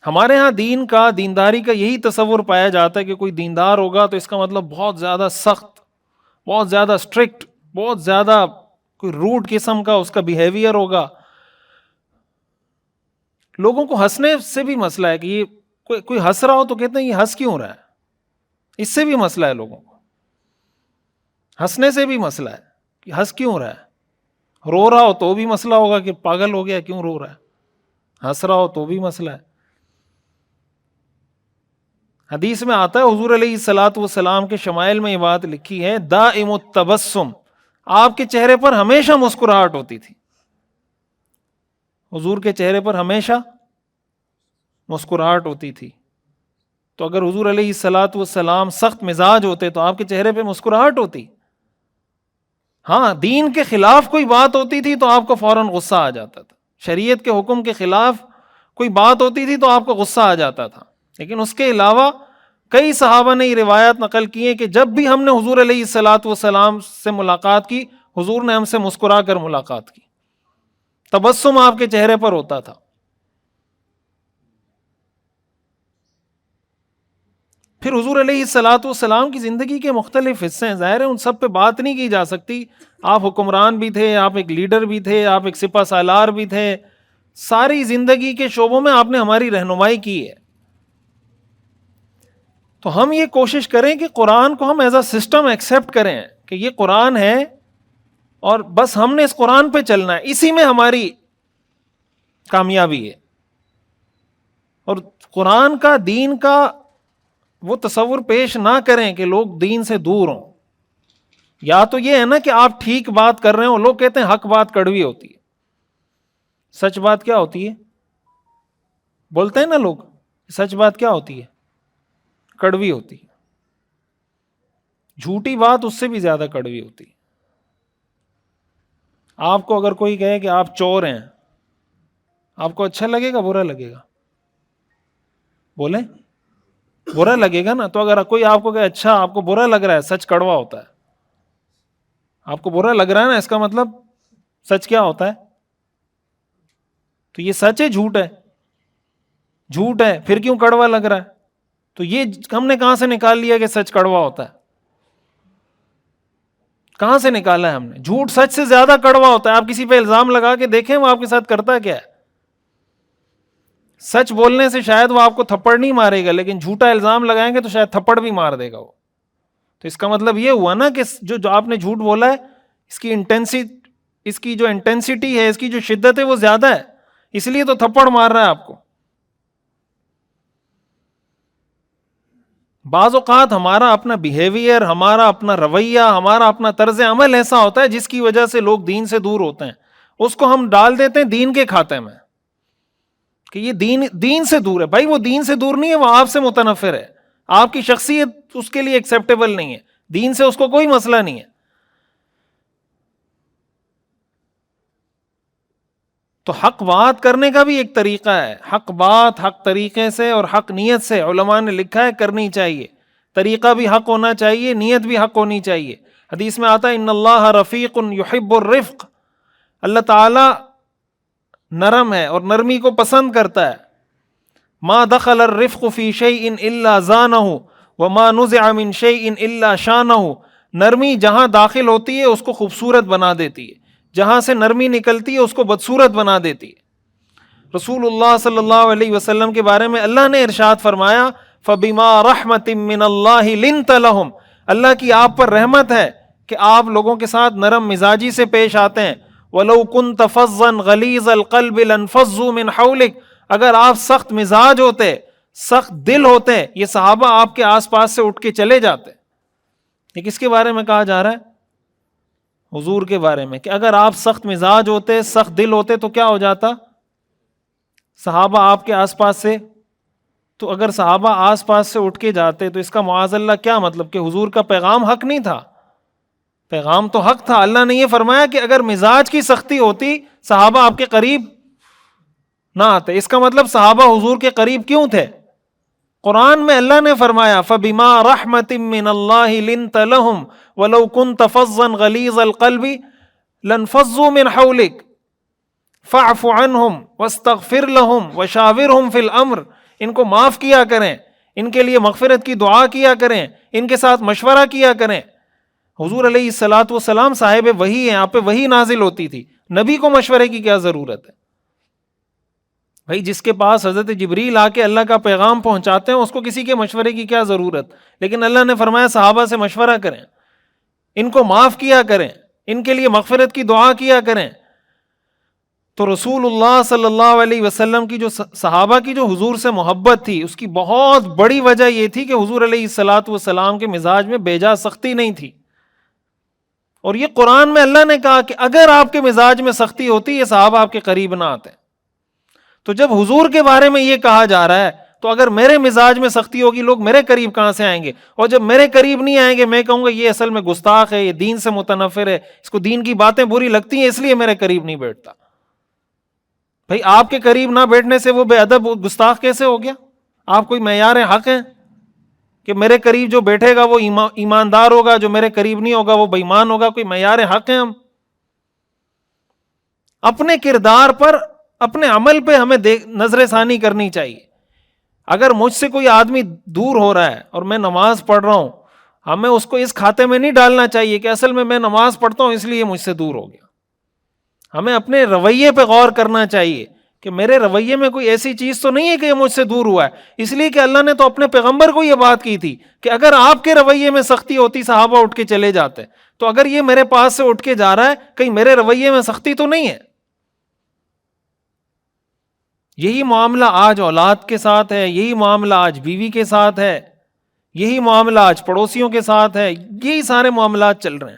ہمارے ہاں دین کا، دینداری کا یہی تصور پایا جاتا ہے کہ کوئی دیندار ہوگا تو اس کا مطلب بہت زیادہ سخت، بہت زیادہ اسٹرکٹ، بہت زیادہ کوئی روڈ قسم کا اس کا بیہیویئر ہوگا. لوگوں کو ہنسنے سے بھی مسئلہ ہے کہ یہ کوئی ہنس رہا ہو تو کہتے ہیں یہ ہنس کیوں رہا ہے. اس سے بھی مسئلہ ہے، لوگوں کو ہنسنے سے بھی مسئلہ ہے کہ ہنس کیوں رہا ہے. رو رہا ہو تو بھی مسئلہ ہوگا کہ پاگل ہو گیا کیوں رو رہا ہے. ہنس رہا ہو تو بھی مسئلہ ہے. حدیث میں آتا ہے حضور علیہ الصلوۃ والسلام کے شمائل میں یہ بات لکھی ہے، دائم التبسم، آپ کے چہرے پر ہمیشہ مسکراہٹ ہوتی تھی. حضور کے چہرے پر ہمیشہ مسکراہٹ ہوتی تھی. تو اگر حضور علیہ الصلوۃ والسلام سخت مزاج ہوتے تو آپ کے چہرے پہ مسکراہٹ ہوتی. ہاں، دین کے خلاف کوئی بات ہوتی تھی تو آپ کو فوراً غصہ آ جاتا تھا. شریعت کے حکم کے خلاف کوئی بات ہوتی تھی تو آپ کو غصہ آ جاتا تھا. لیکن اس کے علاوہ کئی صحابہ نے یہ روایات نقل کی ہیں کہ جب بھی ہم نے حضور علیہ الصلوۃ والسلام سے ملاقات کی، حضور نے ہم سے مسکرا کر ملاقات کی، تبسم آپ کے چہرے پر ہوتا تھا. پھر حضور علیہ الصلوۃ والسلام کی زندگی کے مختلف حصے ہیں، ظاہر ہے ان سب پہ بات نہیں کی جا سکتی. آپ حکمران بھی تھے، آپ ایک لیڈر بھی تھے، آپ ایک سپہ سالار بھی تھے. ساری زندگی کے شعبوں میں آپ نے ہماری رہنمائی کی ہے. تو ہم یہ کوشش کریں کہ قرآن کو ہم ایز اے سسٹم ایکسیپٹ کریں کہ یہ قرآن ہے اور بس ہم نے اس قرآن پہ چلنا ہے، اسی میں ہماری کامیابی ہے. اور قرآن کا، دین کا وہ تصور پیش نہ کریں کہ لوگ دین سے دور ہوں. یا تو یہ ہے نا کہ آپ ٹھیک بات کر رہے ہوں، لوگ کہتے ہیں حق بات کڑوی ہوتی ہے. سچ بات کیا ہوتی ہے؟ بولتے ہیں نا لوگ، سچ بات کیا ہوتی ہے؟ کڑوی ہوتی ہے. جھوٹی بات اس سے بھی زیادہ کڑوی ہوتی ہے. آپ کو اگر کوئی کہے کہ آپ چور ہیں، آپ کو اچھا لگے گا برا لگے گا؟ بولیں، برا لگے گا نا. تو اگر کوئی آپ کو کہے اچھا آپ کو برا لگ رہا ہے، سچ کڑوا ہوتا ہے. آپ کو برا لگ رہا ہے نا، اس کا مطلب سچ کیا ہوتا ہے؟ تو یہ سچ ہے جھوٹ ہے؟ جھوٹ ہے، پھر کیوں کڑوا لگ رہا ہے؟ تو یہ ہم نے کہاں سے نکال لیا کہ سچ کڑوا ہوتا ہے؟ کہاں سے نکالا ہے ہم نے؟ جھوٹ سچ سے زیادہ کڑوا ہوتا ہے. آپ کسی پہ الزام لگا کے دیکھیں وہ آپ کے ساتھ کرتا کیا ہے. سچ بولنے سے شاید وہ آپ کو تھپڑ نہیں مارے گا، لیکن جھوٹا الزام لگائیں گے تو شاید تھپڑ بھی مار دے گا وہ. تو اس کا مطلب یہ ہوا نا کہ جو آپ نے جھوٹ بولا ہے، اس کی جو انٹینسٹی ہے، اس کی جو شدت ہے وہ زیادہ ہے، اس لیے تو تھپڑ مار رہا ہے آپ کو. بعض اوقات ہمارا اپنا بیہیویئر، ہمارا اپنا رویہ، ہمارا اپنا طرز عمل ایسا ہوتا ہے جس کی وجہ سے لوگ دین سے دور ہوتے ہیں. اس کو ہم ڈال دیتے ہیں دین کے کھاتے میں کہ یہ دین سے دور ہے. بھائی وہ دین سے دور نہیں ہے، وہ آپ سے متنفر ہے. آپ کی شخصیت اس کے لیے ایکسیپٹیبل نہیں ہے. دین سے اس کو کوئی مسئلہ نہیں ہے. تو حق بات کرنے کا بھی ایک طریقہ ہے. حق بات حق طریقے سے اور حق نیت سے علماء نے لکھا ہے کرنی چاہیے. طریقہ بھی حق ہونا چاہیے، نیت بھی حق ہونی چاہیے. حدیث میں آتا ہے ان اللہ رفیق یحب الرفق، اللہ تعالی نرم ہے اور نرمی کو پسند کرتا ہے. ما دخل الرفق فی شیء الا زانہ وما نزع من شیء الا شانہ. نرمی جہاں داخل ہوتی ہے اس کو خوبصورت بنا دیتی ہے، جہاں سے نرمی نکلتی ہے اس کو بدصورت بنا دیتی ہے. رسول اللہ صلی اللہ علیہ وسلم کے بارے میں اللہ نے ارشاد فرمایا فَبِمَا رَحْمَةٍ مِّنَ اللَّهِ لِنْتَ لَهُمْ. اللہ کی آپ پر رحمت ہے کہ آپ لوگوں کے ساتھ نرم مزاجی سے پیش آتے ہیں. وَلَوْ كُنْتَ فَظًّا غَلِيظَ الْقَلْبِ لَانفَضُّوا مِنْ حَوْلِكَ. اگر آپ سخت مزاج ہوتے، سخت دل ہوتے، یہ صحابہ آپ کے آس پاس سے اٹھ کے چلے جاتے. یہ کس کے بارے میں کہا جا رہا ہے؟ حضور کے بارے میں، کہ اگر آپ سخت مزاج ہوتے، سخت دل ہوتے تو کیا ہو جاتا؟ صحابہ آپ کے آس پاس سے، تو اگر صحابہ آس پاس سے اٹھ کے جاتے تو اس کا معاذ اللہ کیا مطلب کہ حضور کا پیغام حق نہیں تھا؟ پیغام تو حق تھا. اللہ نے یہ فرمایا کہ اگر مزاج کی سختی ہوتی صحابہ آپ کے قریب نہ آتے. اس کا مطلب صحابہ حضور کے قریب کیوں تھے؟ قرآن میں اللہ نے فرمایا فَبِمَا رَحْمَةٍ مِّنَ اللَّهِ لِنْتَ لَهُمْ وَلَوْ كُنْتَ فَظًّا غَلِيظَ الْقَلْبِ لَانفَضُّوا مِنْ حَوْلِكَ فَاعْفُ عَنْهُمْ وَاسْتَغْفِرْ لَهُمْ وَشَاوِرْهُمْ فِي الْأَمْرِ ان کو معاف کیا کریں، ان کے لیے مغفرت کی دعا کیا کریں، ان کے ساتھ مشورہ کیا کریں۔ حضور علیہ الصلاۃ والسلام صاحب وحی ہیں، آپ پہ وحی نازل ہوتی تھی، نبی کو مشورے کی کیا ضرورت ہے؟ بھائی جس کے پاس حضرت جبریل آ کے اللہ کا پیغام پہنچاتے ہیں اس کو کسی کے مشورے کی کیا ضرورت؟ لیکن اللہ نے فرمایا صحابہ سے مشورہ کریں، ان کو معاف کیا کریں، ان کے لیے مغفرت کی دعا کیا کریں۔ تو رسول اللہ صلی اللہ علیہ وسلم کی جو صحابہ کی جو حضور سے محبت تھی، اس کی بہت بڑی وجہ یہ تھی کہ حضور علیہ الصلاۃ والسلام کے مزاج میں بے جا سختی نہیں تھی۔ اور یہ قرآن میں اللہ نے کہا کہ اگر آپ کے مزاج میں سختی ہوتی یہ صحابہ آپ کے قریب نہ آتے۔ تو جب حضور کے بارے میں یہ کہا جا رہا ہے تو اگر میرے مزاج میں سختی ہوگی لوگ میرے قریب کہاں سے آئیں گے؟ اور جب میرے قریب نہیں آئیں گے میں کہوں گا یہ اصل میں گستاخ ہے، یہ دین سے متنفر ہے، اس کو دین کی باتیں بری لگتی ہیں اس لیے میرے قریب نہیں بیٹھتا۔ بھائی آپ کے قریب نہ بیٹھنے سے وہ بے ادب گستاخ کیسے ہو گیا؟ آپ کوئی معیار حق ہیں کہ میرے قریب جو بیٹھے گا وہ ایماندار ہوگا، جو میرے قریب نہیں ہوگا وہ بے ایمان ہوگا؟ کوئی معیار حق ہیں ہم؟ اپنے کردار پر، اپنے عمل پہ ہمیں نظر ثانی کرنی چاہیے۔ اگر مجھ سے کوئی آدمی دور ہو رہا ہے اور میں نماز پڑھ رہا ہوں، ہمیں اس کو اس کھاتے میں نہیں ڈالنا چاہیے کہ اصل میں نماز پڑھتا ہوں اس لیے مجھ سے دور ہو گیا۔ ہمیں اپنے رویے پہ غور کرنا چاہیے کہ میرے رویے میں کوئی ایسی چیز تو نہیں ہے کہ یہ مجھ سے دور ہوا ہے، اس لیے کہ اللہ نے تو اپنے پیغمبر کو یہ بات کی تھی کہ اگر آپ کے رویے میں سختی ہوتی صحابہ اٹھ کے چلے جاتے، تو اگر یہ میرے پاس سے اٹھ کے جا رہا ہے کہیں میرے رویے میں سختی تو نہیں ہے۔ یہی معاملہ آج اولاد کے ساتھ ہے، یہی معاملہ آج بیوی کے ساتھ ہے، یہی معاملہ آج پڑوسیوں کے ساتھ ہے، یہی سارے معاملات چل رہے ہیں۔